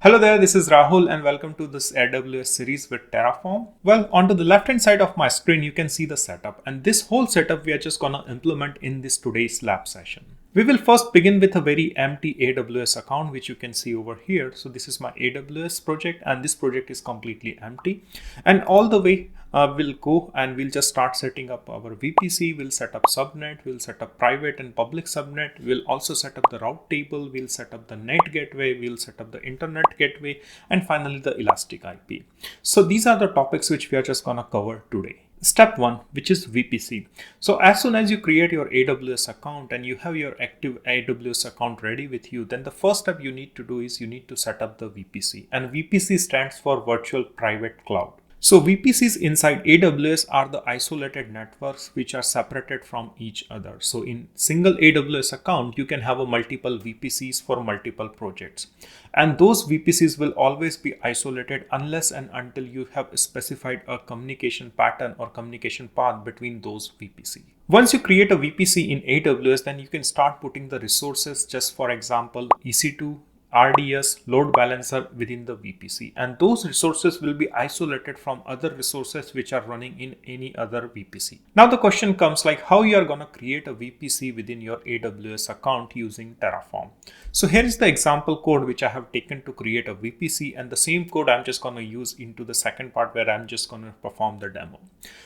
Hello there, this is Rahul and welcome to this AWS series with Terraform. Well, onto the left hand side of my screen, you can see the setup, and this whole setup we are just gonna implement in this today's lab session. We will first begin with a very empty AWS account, which you can see over here. So this is my AWS project and this project is completely empty. And all the way we'll go and we'll just start setting up our VPC. We'll set up subnet, we'll set up private and public subnet. We'll also set up the route table. We'll set up the Nat Gateway. We'll set up the internet gateway and finally the elastic IP. So these are the topics which we are just gonna cover today. Step 1, which is VPC. So as soon as you create your AWS account and you have your active AWS account ready with you, then the first step you need to do is you need to set up the VPC. And VPC stands for Virtual Private Cloud. So VPCs inside AWS are the isolated networks which are separated from each other. So in single AWS account, you can have a multiple VPCs for multiple projects. And those VPCs will always be isolated unless and until you have specified a communication pattern or communication path between those VPC. Once you create a VPC in AWS, then you can start putting the resources, just for example, EC2, RDS, load balancer within the VPC, and those resources will be isolated from other resources which are running in any other VPC. Now the question comes like how you are going to create a VPC within your AWS account using Terraform. So here is the example code which I have taken to create a VPC, and the same code I'm just going to use into the second part where I'm just going to perform the demo.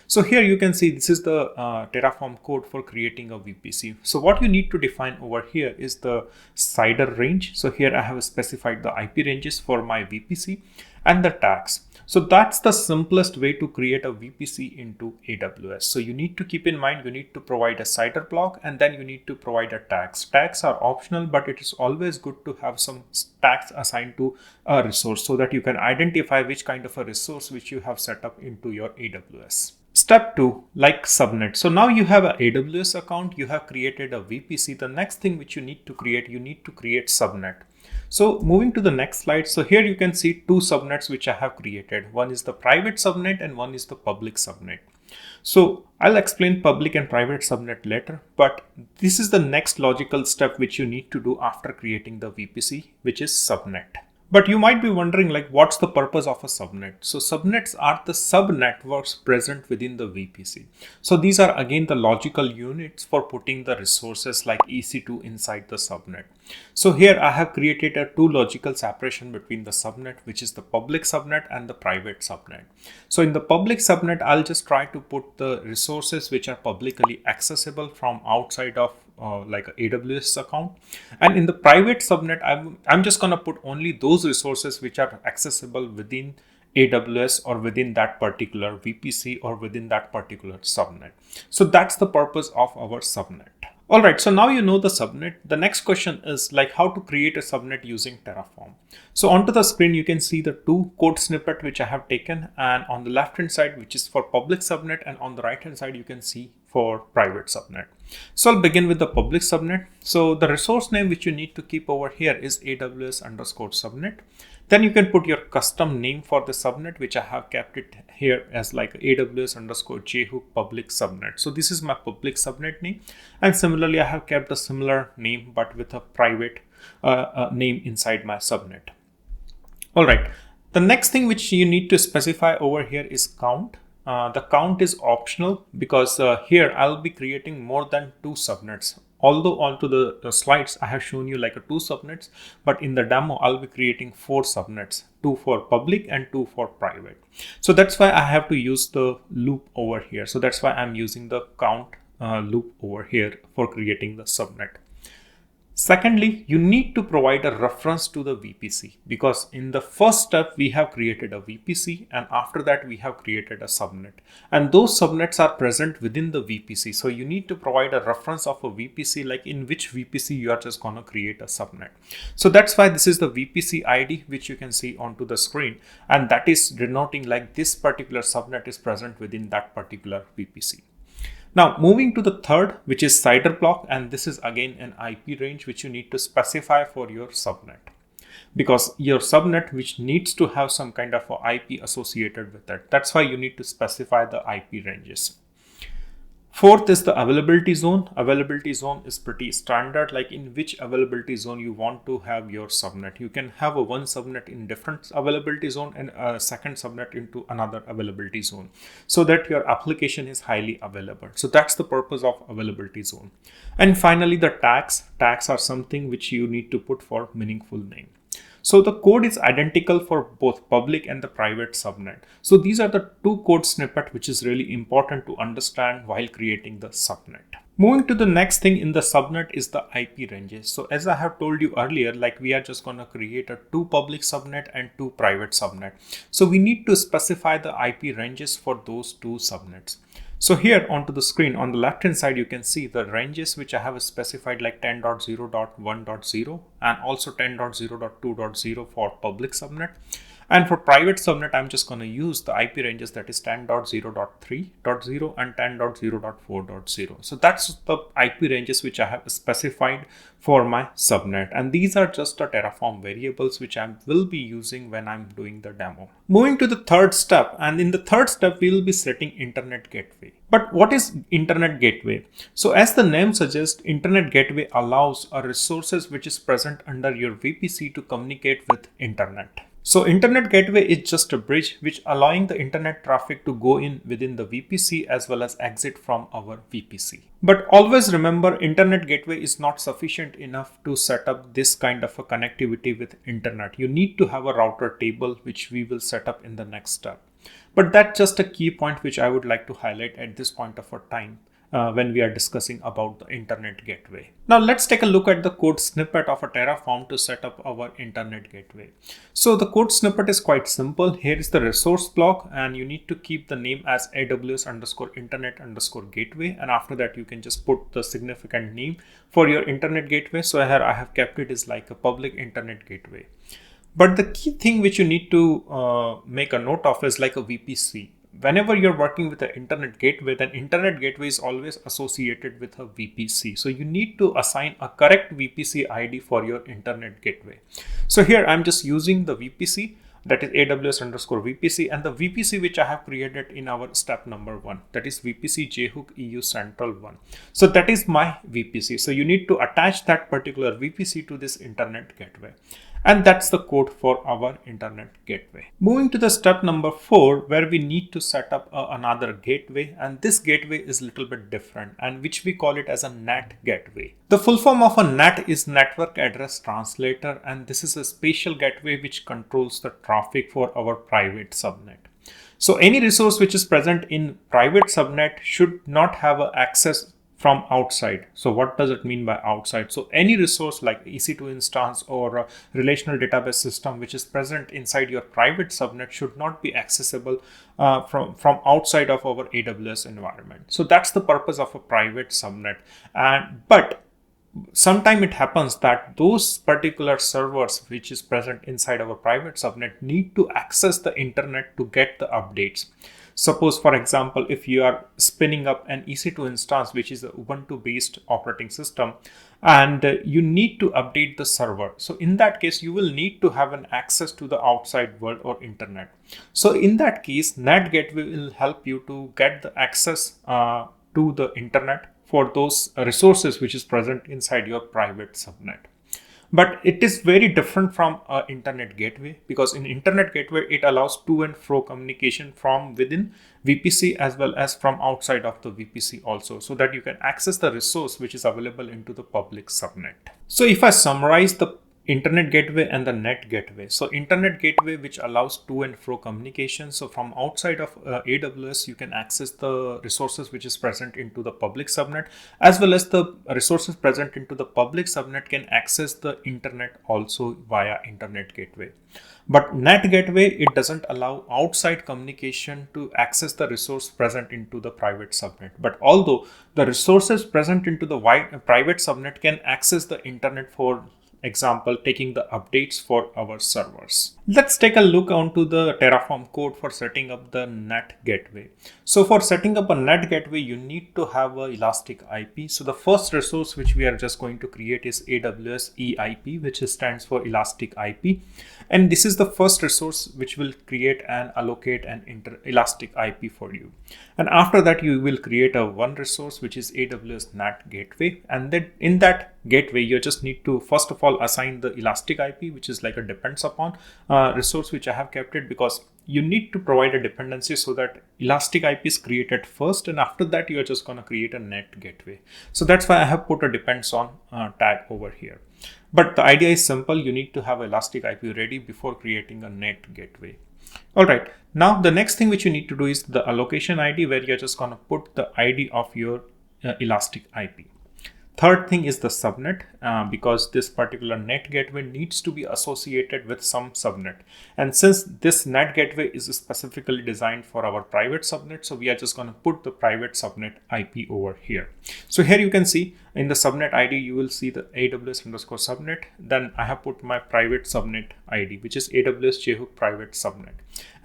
So here you can see this is the Terraform code for creating a VPC. So what you need to define over here is the CIDR range. So here I have specified the IP ranges for my VPC and the tags. So that's the simplest way to create a VPC into AWS. So you need to keep in mind, you need to provide a CIDR block and then you need to provide a tags. Tags are optional, but it is always good to have some tags assigned to a resource so that you can identify which kind of a resource which you have set up into your AWS. Step 2, like subnet. So now you have an AWS account, you have created a VPC. The next thing which you need to create subnet. So moving to the next slide. So here you can see two subnets which I have created. One is the private subnet and one is the public subnet. So I'll explain public and private subnet later, but this is the next logical step which you need to do after creating the VPC, which is subnet. But you might be wondering like what's the purpose of a subnet? So subnets are the subnetworks present within the VPC. So these are again the logical units for putting the resources like EC2 inside the subnet. So here I have created a two logical separation between the subnet, which is the public subnet and the private subnet. So in the public subnet, I'll just try to put the resources which are publicly accessible from outside of like an AWS account, and in the private subnet I'm just gonna put only those resources which are accessible within AWS or within that particular VPC or within that particular subnet. So that's the purpose of our subnet. Alright, so now you know the subnet. The next question is like how to create a subnet using Terraform. So onto the screen you can see the two code snippet which I have taken, and on the left hand side which is for public subnet, and on the right hand side you can see for private subnet. So I'll begin with the public subnet. So the resource name which you need to keep over here is AWS_subnet. Then you can put your custom name for the subnet, which I have kept it here as like AWS_JHOOK public subnet. So this is my public subnet name, and similarly I have kept a similar name but with a private name inside my subnet. All right, the next thing which you need to specify over here is count. The count is optional because here I'll be creating more than two subnets. Although onto the slides I have shown you like a two subnets, but in the demo I'll be creating four subnets, two for public and two for private. So that's why I have to use the loop over here. So that's why I'm using the count loop over here for creating the subnet. Secondly, you need to provide a reference to the VPC, because in the first step we have created a VPC and after that we have created a subnet, and those subnets are present within the VPC. So you need to provide a reference of a VPC, like in which VPC you are just going to create a subnet. So that's why this is the VPC ID which you can see onto the screen, and that is denoting like this particular subnet is present within that particular VPC. Now moving to the third, which is CIDR block, and this is again an IP range which you need to specify for your subnet, because your subnet which needs to have some kind of a IP associated with it. That's why you need to specify the IP ranges. Fourth is the availability zone. Availability zone is pretty standard, like in which availability zone you want to have your subnet. You can have a one subnet in different availability zone and a second subnet into another availability zone, so that your application is highly available. So that's the purpose of availability zone. And finally, the tags. Tags are something which you need to put for meaningful name. So the code is identical for both public and the private subnet. So these are the two code snippet which is really important to understand while creating the subnet. Moving to the next thing in the subnet is the IP ranges. So as I have told you earlier, like we are just going to create a two public subnet and two private subnet. So we need to specify the IP ranges for those two subnets. So here onto the screen on the left hand side, you can see the ranges which I have specified, like 10.0.1.0 and also 10.0.2.0 for public subnet. And for private subnet, I'm just going to use the IP ranges, that is 10.0.3.0 and 10.0.4.0. So that's the IP ranges which I have specified for my subnet. And these are just the Terraform variables which I will be using when I'm doing the demo. Moving to the third step, and in the third step, we will be setting Internet Gateway. But what is Internet Gateway? So as the name suggests, Internet Gateway allows a resources which is present under your VPC to communicate with Internet. So Internet Gateway is just a bridge which allowing the internet traffic to go in within the VPC as well as exit from our VPC. But always remember, Internet Gateway is not sufficient enough to set up this kind of a connectivity with internet. You need to have a router table, which we will set up in the next step. But that's just a key point which I would like to highlight at this point of our time. When we are discussing about the Internet Gateway. Now let's take a look at the code snippet of a Terraform to set up our Internet Gateway. So the code snippet is quite simple. Here is the resource block, and you need to keep the name as AWS_Internet_Gateway, and after that you can just put the significant name for your Internet Gateway. So here I have kept it as like a public Internet Gateway. But the key thing which you need to make a note of is like a VPC. Whenever you're working with an internet gateway, then internet gateway is always associated with a VPC. So you need to assign a correct VPC ID for your internet gateway. So here I'm just using the VPC, that is AWS_VPC, and the VPC which I have created in our step number 1, that is VPC JHook EU Central 1. So that is my VPC. So you need to attach that particular VPC to this internet gateway. And that's the code for our internet gateway. Moving to the step number 4, where we need to set up another gateway, and this gateway is a little bit different, and which we call it as a Nat Gateway. The full form of a NAT is Network Address Translator, and this is a spatial gateway which controls the traffic for our private subnet. So any resource which is present in private subnet should not have access from outside. So what does it mean by outside? So any resource like EC2 instance or a relational database system which is present inside your private subnet should not be accessible from outside of our AWS environment. So that's the purpose of a private subnet. But sometimes it happens that those particular servers which is present inside our private subnet need to access the internet to get the updates. Suppose, for example, if you are spinning up an EC2 instance, which is a Ubuntu based operating system, and you need to update the server. So in that case, you will need to have an access to the outside world or internet. So in that case, NAT Gateway will help you to get the access to the internet for those resources which is present inside your private subnet. But it is very different from internet gateway, because in internet gateway, it allows to and fro communication from within VPC as well as from outside of the VPC also, so that you can access the resource which is available into the public subnet. So if I summarize the internet gateway and the NAT gateway. So internet gateway which allows to and fro communication. So from outside of AWS, you can access the resources which is present into the public subnet, as well as the resources present into the public subnet can access the internet also via internet gateway. But NAT gateway, it doesn't allow outside communication to access the resource present into the private subnet. But although the resources present into the private subnet can access the internet for example, taking the updates for our servers. Let's take a look onto the Terraform code for setting up the Nat Gateway. So for setting up a Nat Gateway, you need to have a elastic IP. So the first resource which we are just going to create is AWS EIP, which stands for elastic IP. And this is the first resource which will create and allocate an elastic IP for you. And after that, you will create a one resource, which is AWS NAT Gateway. And then in that gateway, you just need to first of all assign the elastic IP, which is like a depends upon resource, which I have kept it because you need to provide a dependency so that elastic IP is created first, and after that you are just going to create a NAT gateway. So that's why I have put a depends on tag over here. But the idea is simple. You need to have elastic IP ready before creating a NAT gateway. All right. Now the next thing which you need to do is the allocation ID, where you're just going to put the ID of your elastic IP. Third thing is the subnet, because this particular NAT gateway needs to be associated with some subnet. And since this NAT gateway is specifically designed for our private subnet, so we are just going to put the private subnet IP over here. So here you can see in the subnet ID, you will see the AWS_subnet. Then I have put my private subnet ID, which is AWS JHook private subnet.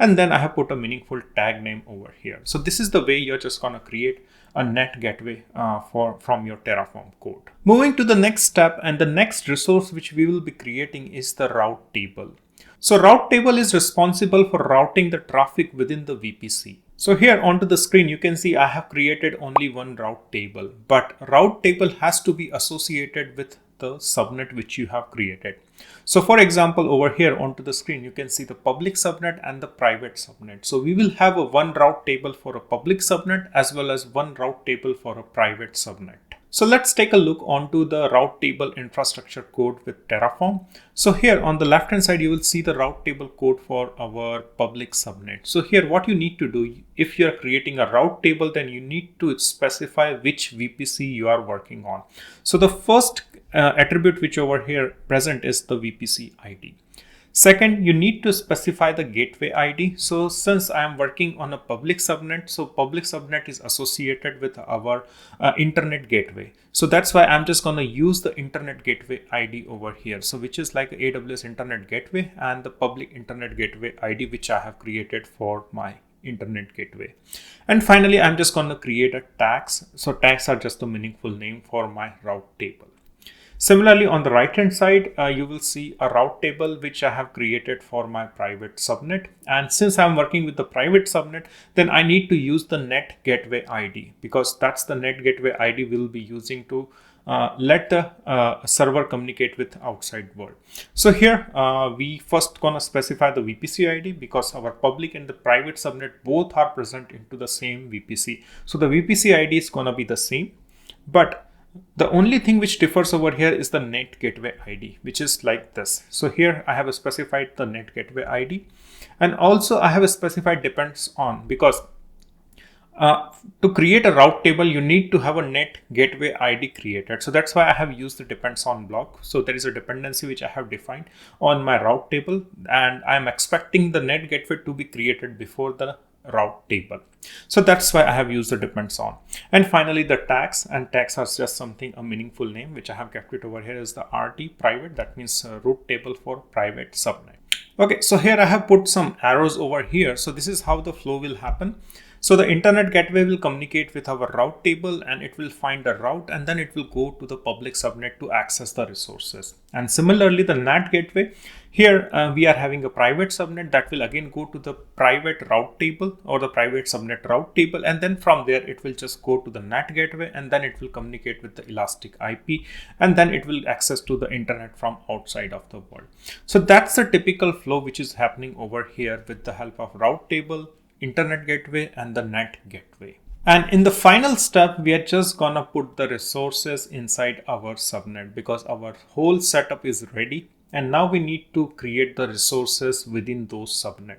And then I have put a meaningful tag name over here. So this is the way you're just going to create a NAT gateway from your Terraform code. Moving to the next step, and the next resource which we will be creating is the route table. So route table is responsible for routing the traffic within the VPC. So here onto the screen, you can see I have created only one route table, but route table has to be associated with the subnet which you have created. So for example, over here onto the screen, you can see the public subnet and the private subnet. So we will have a one route table for a public subnet as well as one route table for a private subnet. So let's take a look onto the route table infrastructure code with Terraform. So here on the left hand side, you will see the route table code for our public subnet. So here what you need to do, if you are creating a route table, then you need to specify which VPC you are working on. So the first attribute which over here present is the VPC ID. Second, you need to specify the gateway ID. So since I am working on a public subnet, so public subnet is associated with our internet gateway. So that's why I'm just going to use the internet gateway ID over here. So which is like AWS internet gateway and the public internet gateway ID, which I have created for my internet gateway. And finally, I'm just going to create a tags. So tags are just a meaningful name for my route table. Similarly, on the right hand side, you will see a route table which I have created for my private subnet. And since I'm working with the private subnet, then I need to use the NAT Gateway ID, because that's the NAT Gateway ID we'll be using to let the server communicate with outside world. So here we first gonna specify the VPC ID, because our public and the private subnet both are present into the same VPC. So the VPC ID is gonna be the same, but the only thing which differs over here is the NAT Gateway ID, which is like this. So here I have specified the NAT Gateway ID, and also I have specified depends on, because to create a route table, you need to have a NAT Gateway ID created. So that's why I have used the depends on block. So there is a dependency which I have defined on my route table, and I'm expecting the NAT Gateway to be created before the route table. So that's why I have used the depends on. And finally, the tags, and tags are just something, a meaningful name, which I have kept it over here is the RT private. That means route table for private subnet. Okay, so here I have put some arrows over here. So this is how the flow will happen. So the internet gateway will communicate with our route table, and it will find a route, and then it will go to the public subnet to access the resources. And similarly, the NAT gateway, here we are having a private subnet that will again go to the private route table or the private subnet route table. And then from there, it will just go to the NAT gateway, and then it will communicate with the elastic IP, and then it will access to the internet from outside of the world. So that's the typical flow which is happening over here with the help of route table, internet gateway, and the NAT gateway. And in the final step, we are just gonna put the resources inside our subnet, because our whole setup is ready. And now we need to create the resources within those subnet.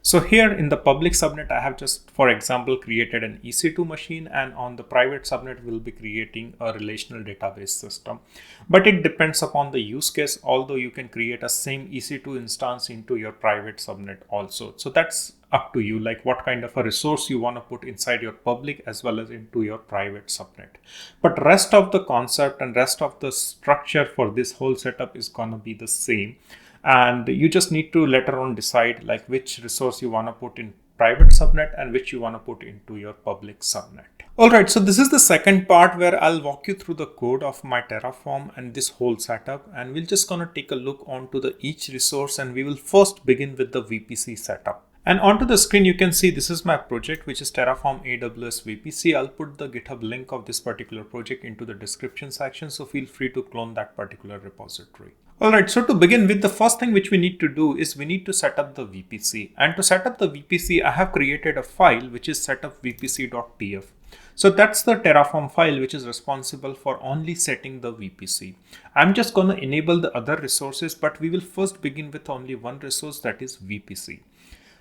So here in the public subnet, I have just, for example, created an EC2 machine, and on the private subnet, we'll be creating a relational database system. But it depends upon the use case, although you can create a same EC2 instance into your private subnet also. So that's up to you, like what kind of a resource you want to put inside your public as well as into your private subnet. But rest of the concept and rest of the structure for this whole setup is going to be the same. And you just need to later on decide like which resource you want to put in private subnet and which you want to put into your public subnet. All right, so this is the second part where I'll walk you through the code of my Terraform and this whole setup, and we're just going to take a look onto the each resource, and we will first begin with the VPC setup. And onto the screen, you can see this is my project, which is Terraform AWS VPC. I'll put the GitHub link of this particular project into the description section, so feel free to clone that particular repository. All right, so to begin with, the first thing which we need to do is we need to set up the VPC. And to set up the VPC, I have created a file which is setupvpc.tf. So that's the Terraform file which is responsible for only setting the VPC. I'm just going to enable the other resources, but we will first begin with only one resource, that is VPC.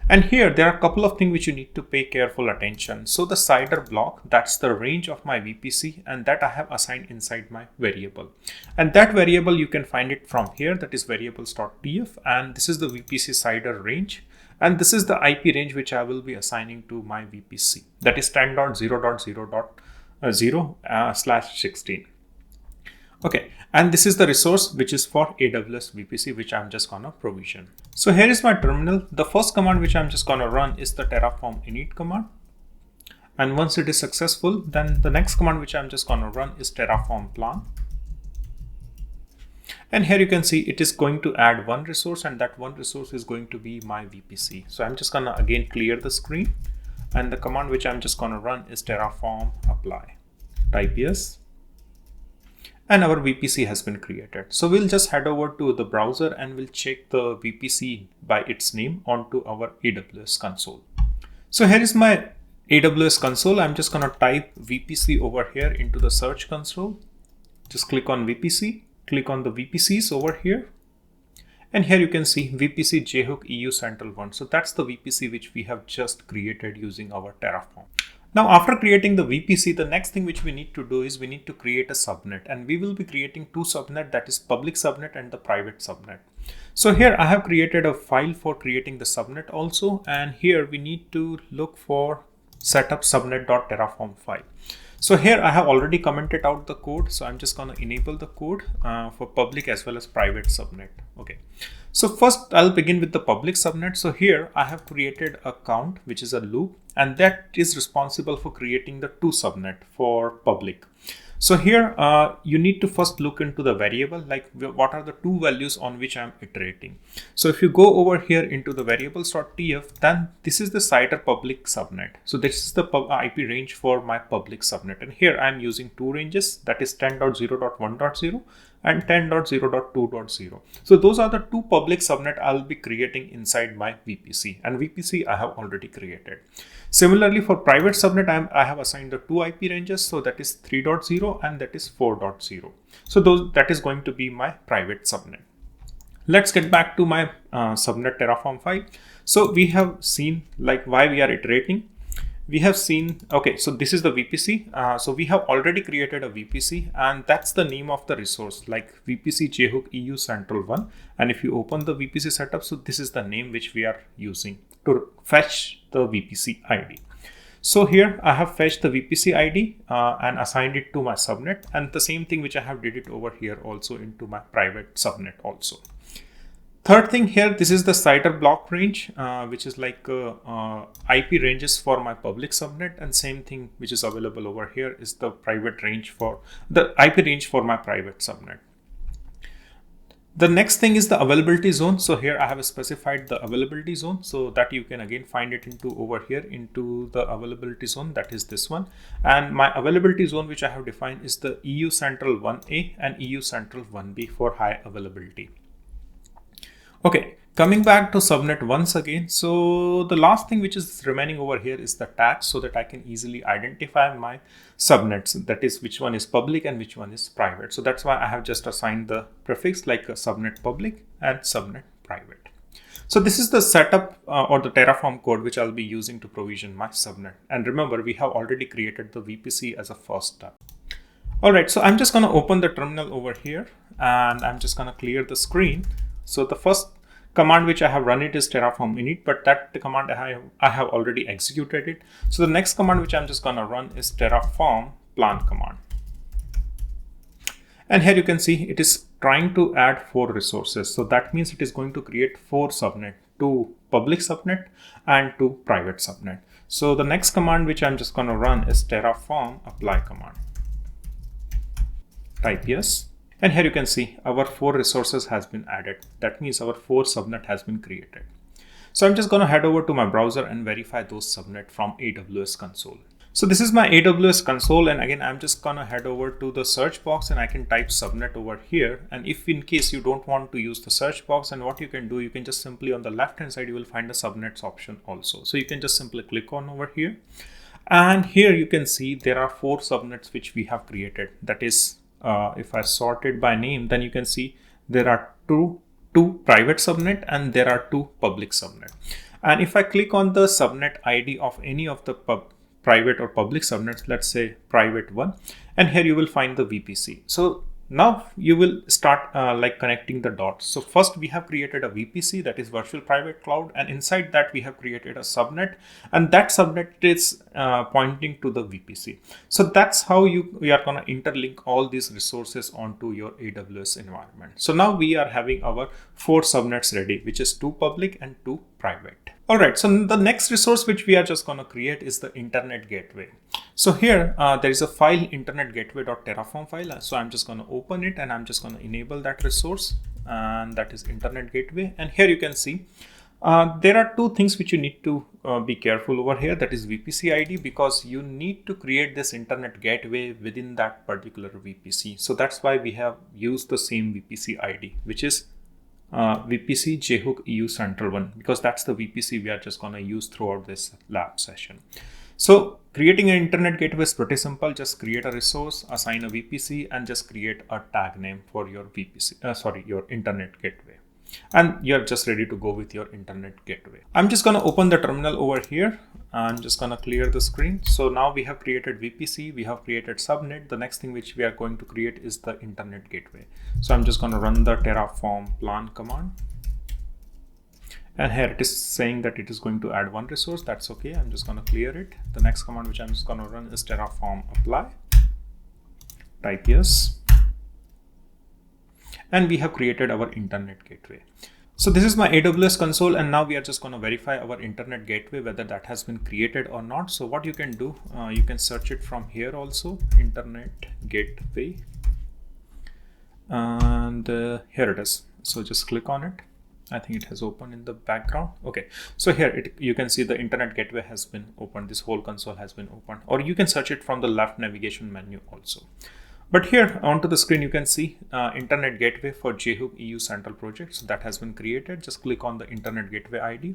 And here there are a couple of things which you need to pay careful attention. So the CIDR block, that's the range of my VPC, and that I have assigned inside my variable. And that variable you can find it from here, that is variables.tf, and this is the VPC CIDR range. And this is the IP range which I will be assigning to my VPC, that is 10.0.0.0/16. Okay, and this is the resource which is for AWS VPC, which I'm just gonna provision. So here is my terminal. The first command which I'm just gonna run is the Terraform init command. And once it is successful, then the next command which I'm just gonna run is Terraform plan. And here you can see it is going to add one resource, and that one resource is going to be my VPC. So I'm just gonna again clear the screen, and the command which I'm just gonna run is Terraform apply. Type yes. And our VPC has been created. So we'll just head over to the browser and we'll check the VPC by its name onto our AWS console. So here is my AWS console. I'm just going to type VPC over here into the search console. Just click on VPC, click on the VPCs over here. And here you can see VPC JHook EU Central 1. So that's the VPC which we have just created using our Terraform. Now, after creating the VPC, the next thing which we need to do is we need to create a subnet, and we will be creating two subnet, that is public subnet and the private subnet. So here I have created a file for creating the subnet also, and here we need to look for setup subnet.terraform file. So here I have already commented out the code. So I'm just going to enable the code for public as well as private subnet. Okay. So first I'll begin with the public subnet. So here I have created a count, which is a loop, and that is responsible for creating the two subnet for public. So here you need to first look into the variable, like what are the two values on which I'm iterating. So if you go over here into the variables.tf, then this is the CIDR public subnet. So this is the IP range for my public subnet. And here I'm using two ranges, that is 10.0.1.0 and 10.0.2.0. So those are the two public subnet I'll be creating inside my VPC, and VPC I have already created. Similarly, for private subnet, I have assigned the two IP ranges. So that is 3.0 and that is 4.0. So that is going to be my private subnet. Let's get back to my subnet Terraform file. So we have seen like why we are iterating. We have seen, okay, so this is the VPC. So we have already created a VPC, and that's the name of the resource, like VPC JHook EU Central 1. And if you open the VPC setup, so this is the name which we are using to fetch the VPC ID. So here I have fetched the VPC ID and assigned it to my subnet, and the same thing which I have did it over here also into my private subnet also. Third thing here, this is the CIDR block range, which is like IP ranges for my public subnet, and same thing which is available over here is the private range for the IP range for my private subnet. The next thing is the availability zone. So here I have specified the availability zone, so that you can again find it into over here into the availability zone, that is this one. And my availability zone which I have defined is the EU Central 1A and EU Central 1B for high availability. Okay, coming back to subnet once again. So the last thing which is remaining over here is the tags, so that I can easily identify my subnets, that is which one is public and which one is private. So that's why I have just assigned the prefix like a subnet public and subnet private. So this is the setup or the Terraform code which I'll be using to provision my subnet. And remember, we have already created the VPC as a first step. All right, so I'm just going to open the terminal over here and I'm just going to clear the screen. So the first command which I have run it is Terraform init, but that the command I have already executed it. So the next command which I'm just going to run is Terraform plan command. And here you can see it is trying to add 4 resources. So that means it is going to create 4 subnet, 2 public subnet and 2 private subnet. So the next command which I'm just going to run is Terraform apply command. Type yes. And here you can see our 4 resources has been added. That means our 4 subnet has been created. So I'm just going to head over to my browser and verify those subnet from AWS console. So this is my AWS console, and again I'm just gonna head over to the search box and I can type subnet over here. And if in case you don't want to use the search box, and what you can do, you can just simply on the left hand side you will find the subnets option also. So you can just simply click on over here, and here you can see there are 4 subnets which we have created. That is, if I sort it by name, then you can see there are two private subnet and there are 2 public subnet. And if I click on the subnet ID of any of the private or public subnets, let's say private one, and here you will find the VPC. So now you will start like connecting the dots. So first we have created a VPC, that is virtual private cloud, and inside that we have created a subnet, and that subnet is pointing to the VPC. So that's how we are going to interlink all these resources onto your AWS environment. So now we are having our 4 subnets ready, which is 2 public and 2 private. All right, so the next resource which we are just going to create is the internet gateway. So here there is a file internetgateway.terraform file. So I'm just going to open it and I'm just going to enable that resource, and that is internet gateway. And here you can see there are 2 things which you need to be careful over here. That is VPC ID, because you need to create this internet gateway within that particular VPC. So that's why we have used the same VPC ID, which is VPC JHOOK EU Central one, because that's the VPC we are just going to use throughout this lab session. So creating an internet gateway is pretty simple. Just create a resource, assign a VPC, and just create a tag name for your your internet gateway. And you're just ready to go with your internet gateway. I'm just going to open the terminal over here. I'm just going to clear the screen. So now we have created VPC, we have created subnet. The next thing which we are going to create is the internet gateway. So I'm just going to run the Terraform plan command. And here it is saying that it is going to add 1 resource. That's okay. I'm just going to clear it. The next command which I'm just going to run is Terraform apply. Type yes. And we have created our internet gateway. So this is my AWS console, and now we are just going to verify our internet gateway, whether that has been created or not. So what you can do, you can search it from here also, internet gateway, and here it is. So just click on it. I think it has opened in the background. Okay, so here you can see the internet gateway has been opened. This whole console has been opened, or you can search it from the left navigation menu also. But here onto the screen, you can see internet gateway for JHOOK EU Central project. So that has been created. Just click on the internet gateway ID.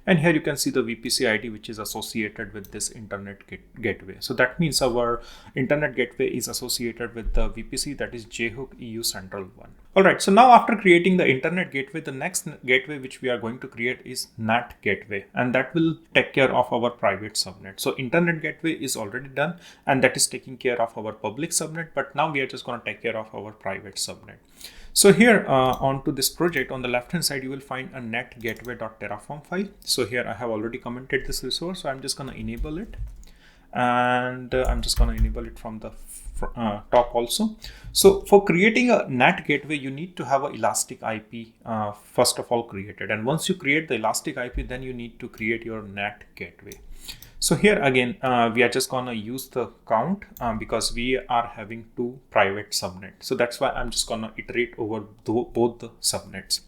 And here you can see the VPC ID, which is associated with this internet gateway. So that means our internet gateway is associated with the VPC, that is JHOOK EU Central one. All right. So now after creating the internet gateway, the next gateway which we are going to create is Nat Gateway, and that will take care of our private subnet. So internet gateway is already done, and that is taking care of our public subnet. But now we are just going to take care of our private subnet. So here onto this project, on the left hand side, you will find a netgateway.terraform file. So here I have already commented this resource. So I'm just going to enable it, and I'm just going to enable it from the top also. So for creating a NAT gateway, you need to have an elastic IP first of all created. And once you create the elastic IP, then you need to create your NAT gateway. So here again, we are just gonna use the count because we are having 2 private subnets. So that's why I'm just gonna iterate over both the subnets.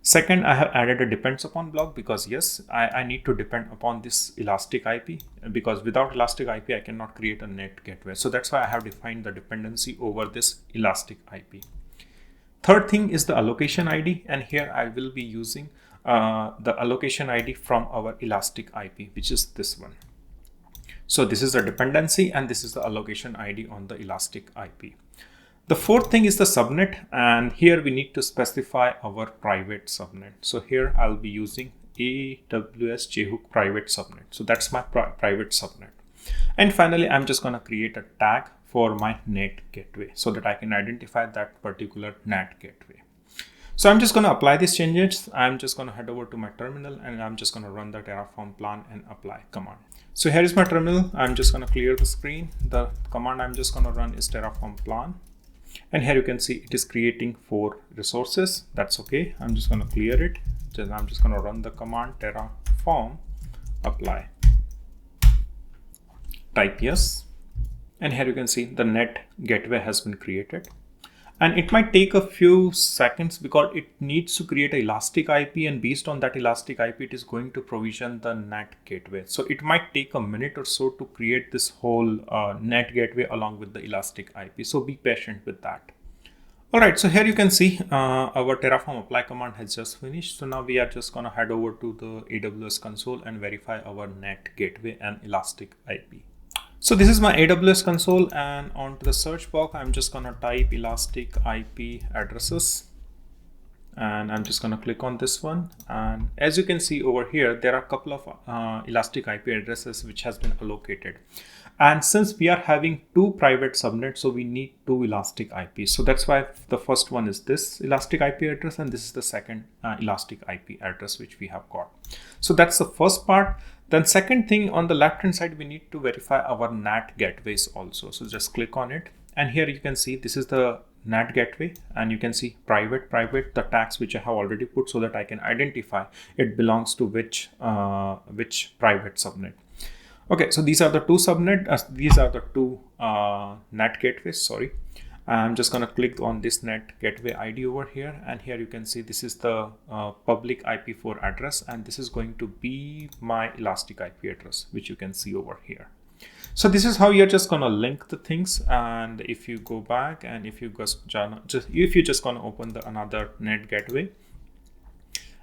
Second, I have added a depends upon block because yes, I need to depend upon this elastic IP, because without elastic IP, I cannot create a NAT gateway. So that's why I have defined the dependency over this elastic IP. Third thing is the allocation ID. And here I will be using the allocation ID from our elastic IP, which is this one. So this is the dependency and this is the allocation ID on the elastic IP. The fourth thing is the subnet, and here we need to specify our private subnet. So here I'll be using AWS JHook private subnet. So that's my private subnet. And finally, I'm just going to create a tag for my Nat Gateway so that I can identify that particular Nat Gateway. So I'm just going to apply these changes. I'm just going to head over to my terminal and I'm just going to run the Terraform plan and apply command. So here is my terminal. I'm just going to clear the screen. The command I'm just going to run is Terraform plan. And here you can see it is creating 4 resources. That's okay. I'm just going to clear it. I'm just going to run the command Terraform apply. Type yes. And here you can see the Nat Gateway has been created. And it might take a few seconds because it needs to create an elastic IP, and based on that elastic IP, it is going to provision the Nat Gateway. So it might take a minute or so to create this whole Nat Gateway along with the elastic IP. So be patient with that. All right, so here you can see our Terraform apply command has just finished. So now we are just going to head over to the AWS console and verify our Nat Gateway and elastic IP. So this is my AWS console, and onto the search box, I'm just going to type elastic IP addresses. And I'm just going to click on this one. And as you can see over here, there are a couple of elastic IP addresses which has been allocated. And since we are having 2 private subnets, so we need 2 elastic IPs. So that's why the first one is this elastic IP address, and this is the second elastic IP address which we have got. So that's the first part. Then second thing, on the left hand side, we need to verify our NAT gateways also. So just click on it. And here you can see this is the NAT gateway, and you can see private, the tags which I have already put so that I can identify it belongs to which private subnet. Okay, so these are the 2 subnet, these are the 2 NAT gateways, sorry. I'm just going to click on this Nat Gateway ID over here, and here you can see this is the public IP4 address, and this is going to be my elastic IP address, which you can see over here. So this is how you're just going to link the things. And if you go back and if you just going to open another Nat Gateway,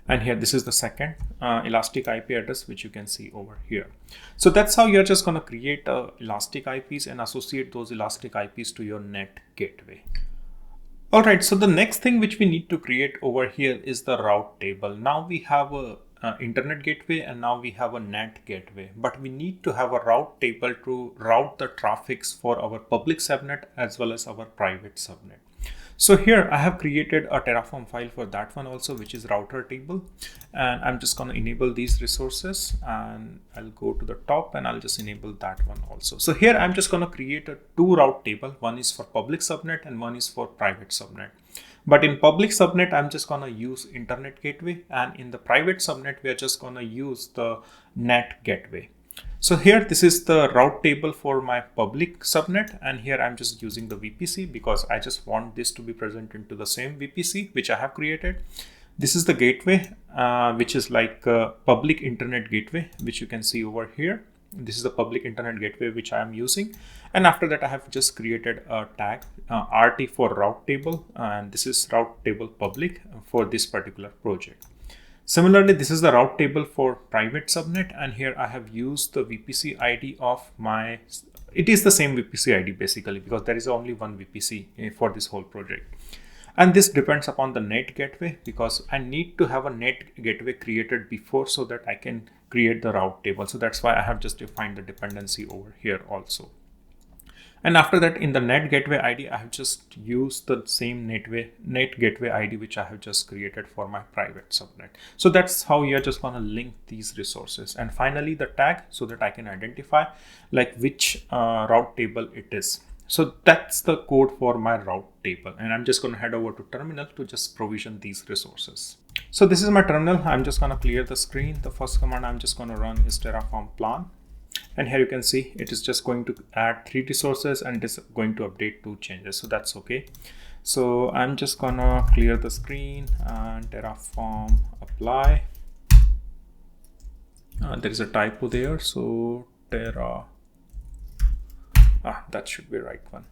and here this is the second elastic IP address which you can see over here. So that's how you're just going to create elastic IPs and associate those elastic IPs to your Nat Gateway. All right, so the next thing which we need to create over here is the route table. Now we have a internet gateway, and now we have a NAT gateway, but we need to have a route table to route the traffics for our public subnet as well as our private subnet. So here I have created a Terraform file for that one also, which is router table, and I'm just going to enable these resources, and I'll go to the top and I'll just enable that one also. So here I'm just going to create a 2 route table. One is for public subnet and one is for private subnet. But in public subnet, I'm just going to use internet gateway, and in the private subnet, we are just going to use the NAT gateway. So here, this is the route table for my public subnet, and here I'm just using the VPC because I just want this to be present into the same VPC which I have created. This is the gateway, which is like a public internet gateway, which you can see over here. This is the public internet gateway which I am using, and after that I have just created a tag RT for route table, and this is route table public for this particular project. Similarly, this is the route table for private subnet, and here I have used the VPC ID of my, it is the same VPC ID basically because there is only one VPC for this whole project. And this depends upon the NAT gateway because I need to have a NAT gateway created before so that I can create the route table. So that's why I have just defined the dependency over here also. And after that, in the NAT gateway ID, I have just used the same NAT gateway ID which I have just created for my private subnet. So that's how you're just going to link these resources. And finally, the tag so that I can identify like which route table it is. So that's the code for my route table. And I'm just going to head over to terminal to just provision these resources. So this is my terminal. I'm just going to clear the screen. The first command I'm just going to run is Terraform plan. And here you can see it is just going to add 3 resources and it is going to update 2 changes. So that's okay. So I'm just gonna clear the screen and Terraform apply. There is a typo there. So that should be the right one.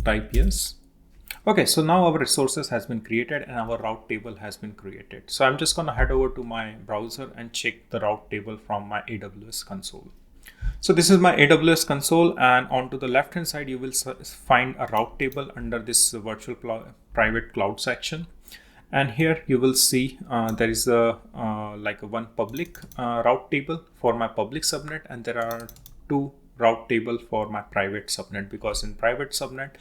Type yes. Okay, so now our resources has been created and our route table has been created. So I'm just going to head over to my browser and check the route table from my AWS console. So this is my AWS console, and onto the left hand side you will find a route table under this virtual private cloud section. And here you will see there is a like a one public route table for my public subnet, and there are two route table for my private subnet, because in private subnet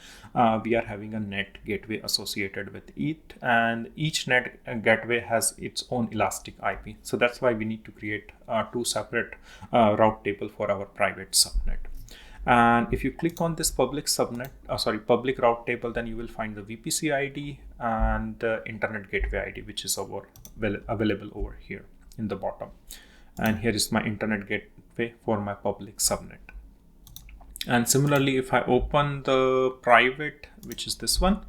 we are having a NAT gateway associated with it, and each NAT gateway has its own elastic IP. So that's why we need to create two separate route table for our private subnet. And if you click on this public subnet, public route table, then you will find the VPC ID and the internet gateway ID, which is available over here in the bottom. And here is my internet gateway for my public subnet. And similarly, if I open the private, which is this one,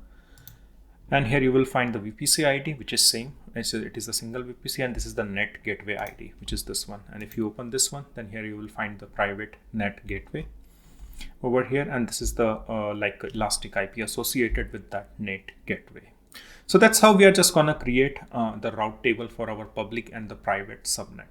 and here you will find the VPC ID, which is same. It is a single VPC, and this is the NAT gateway ID, which is this one. And if you open this one, then here you will find the private NAT gateway over here, and this is the like elastic IP associated with that NAT gateway. So that's how we are just gonna create the route table for our public and the private subnet.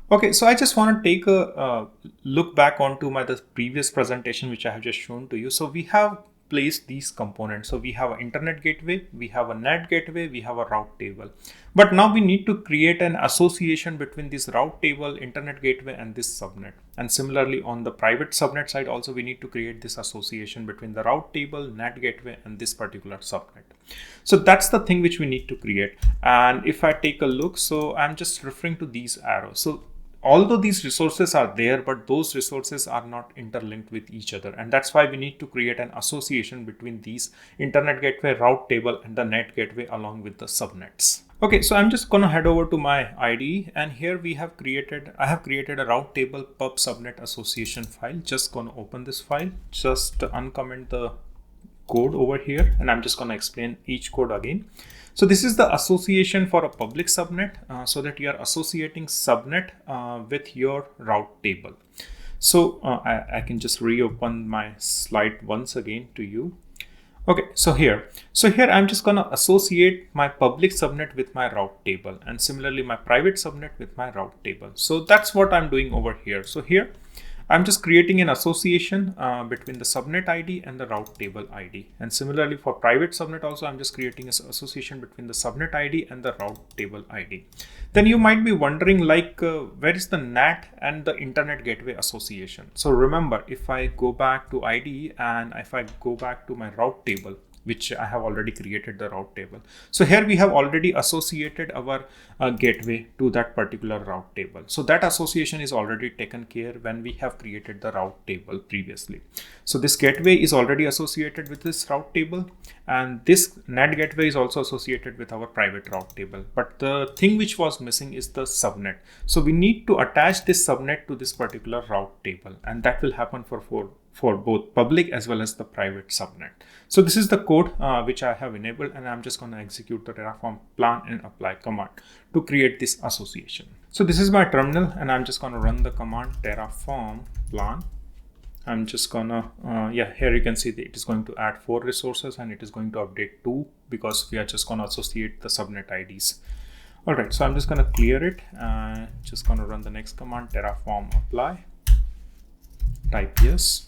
Okay, so I just want to take a look back onto the previous presentation which I have just shown to you. So we have placed these components. So we have an internet gateway, we have a NAT gateway, we have a route table. But now we need to create an association between this route table, internet gateway, and this subnet. And similarly on the private subnet side also, we need to create this association between the route table, NAT gateway, and this particular subnet. So that's the thing which we need to create. And if I take a look, so I'm just referring to these arrows. So although these resources are there, but those resources are not interlinked with each other. And that's why we need to create an association between these internet gateway, route table, and the NAT gateway along with the subnets. Okay, so I'm just gonna head over to my IDE, and here I have created a route table pub subnet association file. Just gonna open this file, just uncomment the code over here, and I'm just gonna explain each code again. So this is the association for a public subnet, so that you are associating subnet with your route table. So I can just reopen my slide once again to you. Okay, so here I'm just gonna associate my public subnet with my route table, and similarly my private subnet with my route table. So that's what I'm doing over here. So here I'm just creating an association between the subnet ID and the route table ID. And similarly for private subnet also, I'm just creating an association between the subnet ID and the route table ID. Then you might be wondering, like, where is the NAT and the internet gateway association? So remember, if I go back to IDE and if I go back to my route table, which I have already created the route table. So here we have already associated our gateway to that particular route table. So that association is already taken care when we have created the route table previously. So this gateway is already associated with this route table, and this NAT gateway is also associated with our private route table. But the thing which was missing is the subnet. So we need to attach this subnet to this particular route table, and that will happen for both public as well as the private subnet. So this is the code which I have enabled, and I'm just going to execute the Terraform plan and apply command to create this association. So this is my terminal, and I'm just going to run the command Terraform plan. I'm just gonna, here you can see that it is going to add 4 resources, and it is going to update 2 because we are just going to associate the subnet IDs. All right, so I'm just going to clear it, just going to run the next command, Terraform apply, type yes.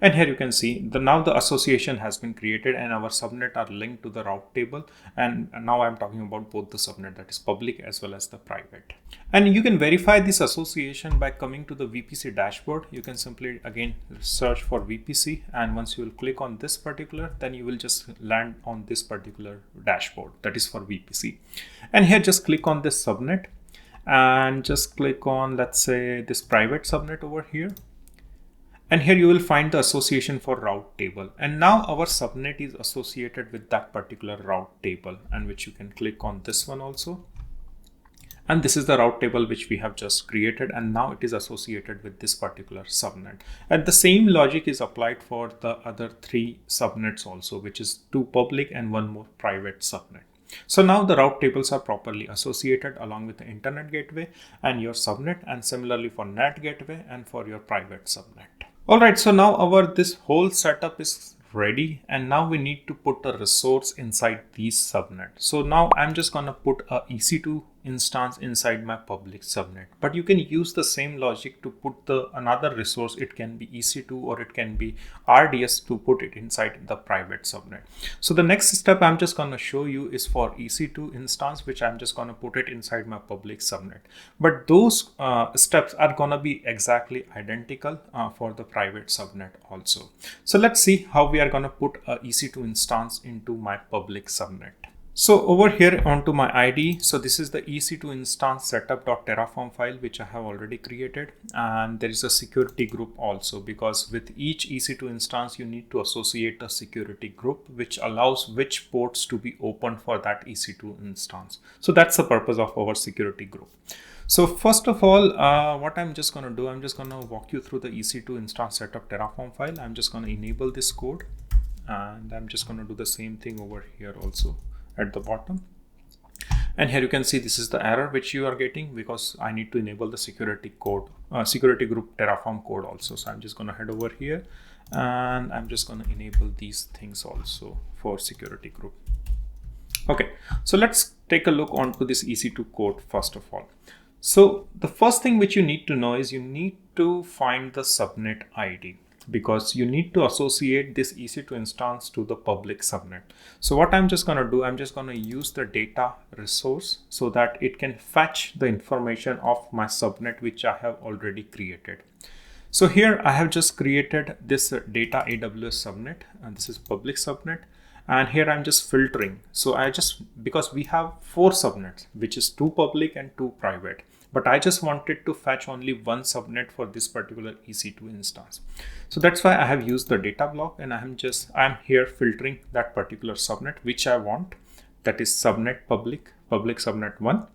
And here you can see now the association has been created, and our subnet are linked to the route table. And now I'm talking about both the subnet, that is public as well as the private. And you can verify this association by coming to the VPC dashboard. You can simply again search for VPC, and once you will click on this particular, then you will just land on this particular dashboard, that is for VPC. And here just click on this subnet and just click on, let's say, this private subnet over here. And here you will find the association for route table. And now our subnet is associated with that particular route table, and which you can click on this one also. And this is the route table which we have just created, and now it is associated with this particular subnet. And the same logic is applied for the other 3 subnets also, which is 2 public and 1 more private subnet. So now the route tables are properly associated along with the internet gateway and your subnet, and similarly for NAT gateway and for your private subnet. All right, so now this whole setup is ready, and now we need to put a resource inside these subnet. So now I'm just gonna put a EC2 instance inside my public subnet. But you can use the same logic to put the another resource. It can be EC2 or it can be RDS to put it inside the private subnet. So the next step I'm just going to show you is for EC2 instance, which I'm just going to put it inside my public subnet. But those steps are going to be exactly identical for the private subnet also. So let's see how we are going to put a EC2 instance into my public subnet. So over here onto my IDE, so this is the EC2 instance setup.terraform file which I have already created, and there is a security group also, because with each EC2 instance you need to associate a security group which allows which ports to be open for that EC2 instance. So that's the purpose of our security group. So first of all, what I'm just going to do, I'm just going to walk you through the EC2 instance setup Terraform file. I'm just going to enable this code, and I'm just going to do the same thing over here also at the bottom. And here you can see this is the error which you are getting because I need to enable the security code, security group Terraform code also. So I'm just going to head over here and I'm just going to enable these things also for security group. Okay, so let's take a look onto this EC2 code first of all. So the first thing which you need to know is you need to find the subnet ID, because you need to associate this EC2 instance to the public subnet. So what I'm just going to do, I'm just going to use the data resource so that it can fetch the information of my subnet which I have already created. So here I have just created this data AWS subnet, and this is public subnet. And here I'm just filtering. So because we have 4 subnets, which is 2 public and 2 private, but I just wanted to fetch only one subnet for this particular EC2 instance. So that's why I have used the data block, and I'm here filtering that particular subnet which I want, that is subnet public subnet 1.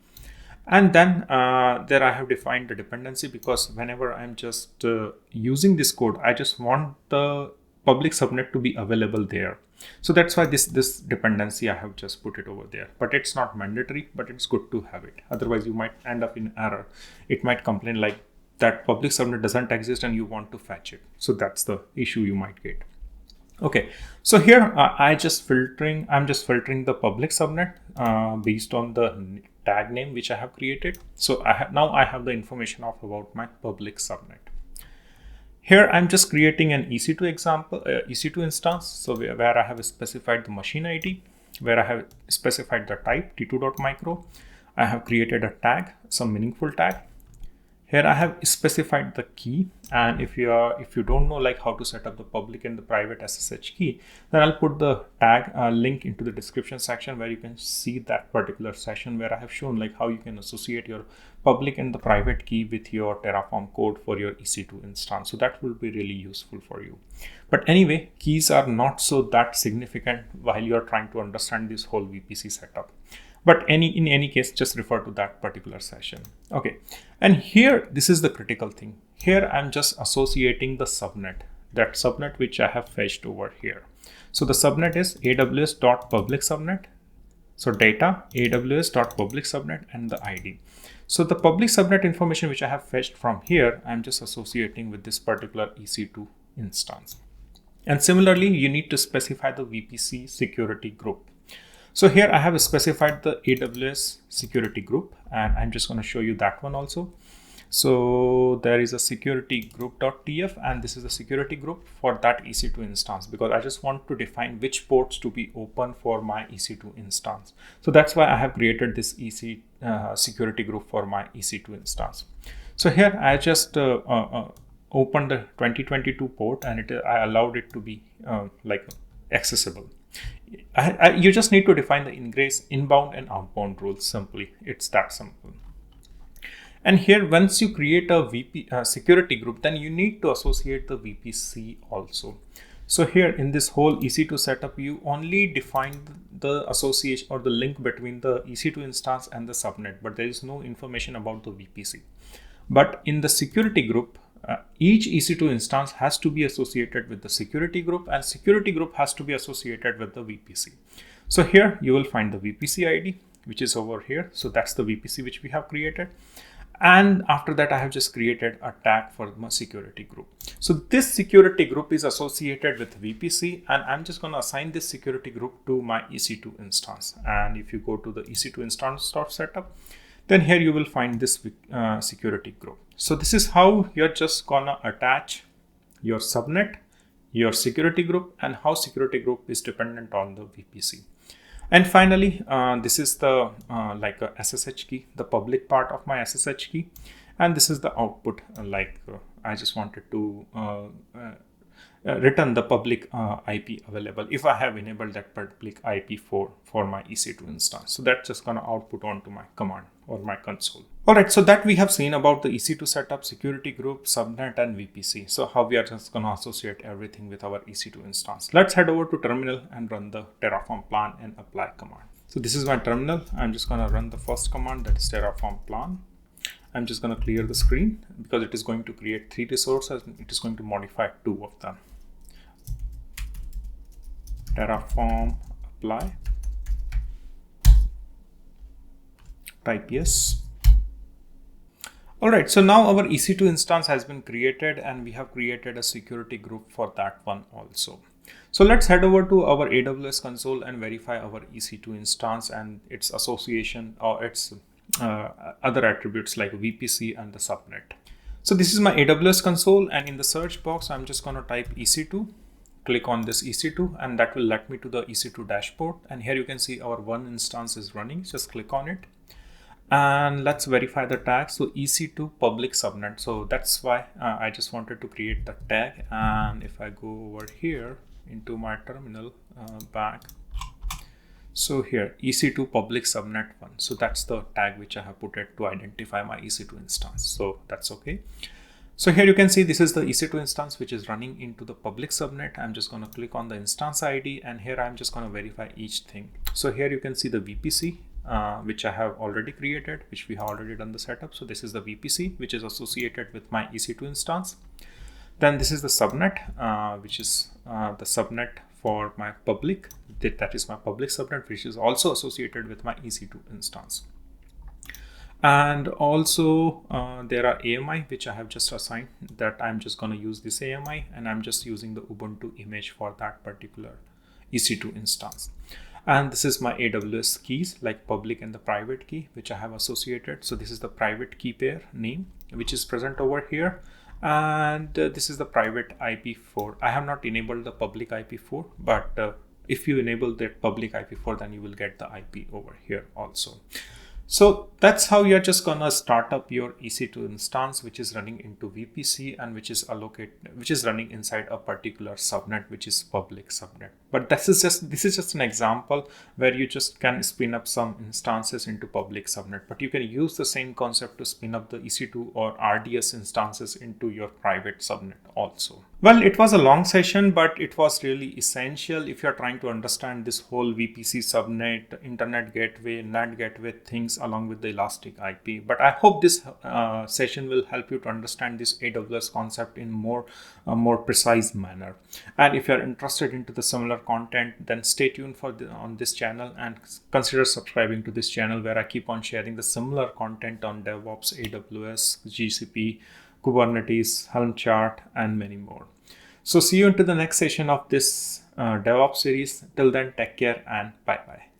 And then there I have defined the dependency, because whenever I'm just using this code, I just want the public subnet to be available there. So that's why this dependency I have just put it over there, but it's not mandatory, but it's good to have it. Otherwise you might end up in error. It might complain like that public subnet doesn't exist and you want to fetch it. So that's the issue you might get. Okay, so here I'm just filtering the public subnet based on the tag name which I have created. So now I have the information about my public subnet. Here I'm just creating an EC2 example, EC2 instance. So where I have specified the machine ID, where I have specified the type t2.micro. I have created a tag, some meaningful tag. Here I have specified the key, and if you don't know like how to set up the public and the private SSH key, then I'll put the tag link into the description section where you can see that particular session where I have shown like how you can associate your public and the private key with your Terraform code for your EC2 instance. So that will be really useful for you. But anyway, keys are not so that significant while you're trying to understand this whole VPC setup. But in any case, just refer to that particular session. Okay, and here this is the critical thing. Here I'm just associating the subnet, that subnet which I have fetched over here. So the subnet is aws.public subnet. So data aws.public subnet and the ID. So the public subnet information which I have fetched from here, I'm just associating with this particular EC2 instance. And similarly, you need to specify the VPC security group. So here I have specified the AWS security group, and I'm just going to show you that one also. So there is a security group.tf, and this is the security group for that EC2 instance, because I just want to define which ports to be open for my EC2 instance. So that's why I have created this security group for my EC2 instance. So here I just opened the 2022 port, and I allowed it to be like accessible. You just need to define the ingress, inbound and outbound rules simply. It's that simple. And here, once you create a security group, then you need to associate the VPC also. So here in this whole EC2 setup, you only define the association or the link between the EC2 instance and the subnet, but there is no information about the VPC. But in the security group, each EC2 instance has to be associated with the security group, and security group has to be associated with the VPC. So here you will find the VPC ID, which is over here. So that's the VPC which we have created. And after that, I have just created a tag for my security group. So this security group is associated with VPC, and I'm just going to assign this security group to my EC2 instance. And if you go to the EC2 instance setup, Then here you will find this security group. So this is how you're just gonna attach your subnet, your security group, and how security group is dependent on the VPC. And finally, this is the like a SSH key, the public part of my SSH key. And this is the output, I just wanted to return the public IP available if I have enabled that public IP for my EC2 instance. So that's just gonna output onto my command or my console. All right, so that we have seen about the EC2 setup, security group, subnet, and VPC. So how we are just gonna associate everything with our EC2 instance. Let's head over to terminal and run the Terraform plan and apply command. So this is my terminal. I'm just gonna run the first command, that is Terraform plan. I'm just gonna clear the screen because it is going to create 3 resources and it is going to modify 2 of them. Terraform apply, type yes. All right, so now our EC2 instance has been created and we have created a security group for that one also. So let's head over to our AWS console and verify our EC2 instance and its association or its other attributes like VPC and the subnet. So this is my AWS console, and in the search box, I'm just going to type EC2, click on this EC2, and that will let me to the EC2 dashboard. And here you can see our one instance is running. Just click on it. And let's verify the tag. So EC2 public subnet. So that's why I just wanted to create the tag. And if I go over here into my terminal back, so here EC2 public subnet 1. So that's the tag which I have put it to identify my EC2 instance. So that's okay. So here you can see this is the EC2 instance which is running into the public subnet. I'm just going to click on the instance ID, and here I'm just going to verify each thing. So here you can see the VPC which I have already created, which we have already done the setup. So this is the VPC which is associated with my EC2 instance. Then this is the subnet which is the subnet for my public, that is my public subnet, which is also associated with my EC2 instance. And also there are AMI which I have just assigned, that I'm just going to use this AMI, and I'm just using the Ubuntu image for that particular EC2 instance. And this is my AWS keys, like public and the private key, which I have associated. So this is the private key pair name which is present over here. And this is the private IP4. I have not enabled the public IP4, but if you enable the public IP4, then you will get the IP over here also. So that's how you're just gonna start up your EC2 instance, which is running into VPC and which is running inside a particular subnet, which is public subnet. But this is just an example where you just can spin up some instances into public subnet, but you can use the same concept to spin up the EC2 or RDS instances into your private subnet also. Well, it was a long session, but it was really essential if you're trying to understand this whole VPC subnet, internet gateway, Nat Gateway things along with the elastic IP. But I hope this session will help you to understand this AWS concept in more precise manner. And if you're interested into the similar content, then stay tuned on this channel and consider subscribing to this channel, where I keep on sharing the similar content on DevOps, AWS, GCP, Kubernetes, Helm chart, and many more. So see you into the next session of this DevOps series. Till then, take care and bye-bye.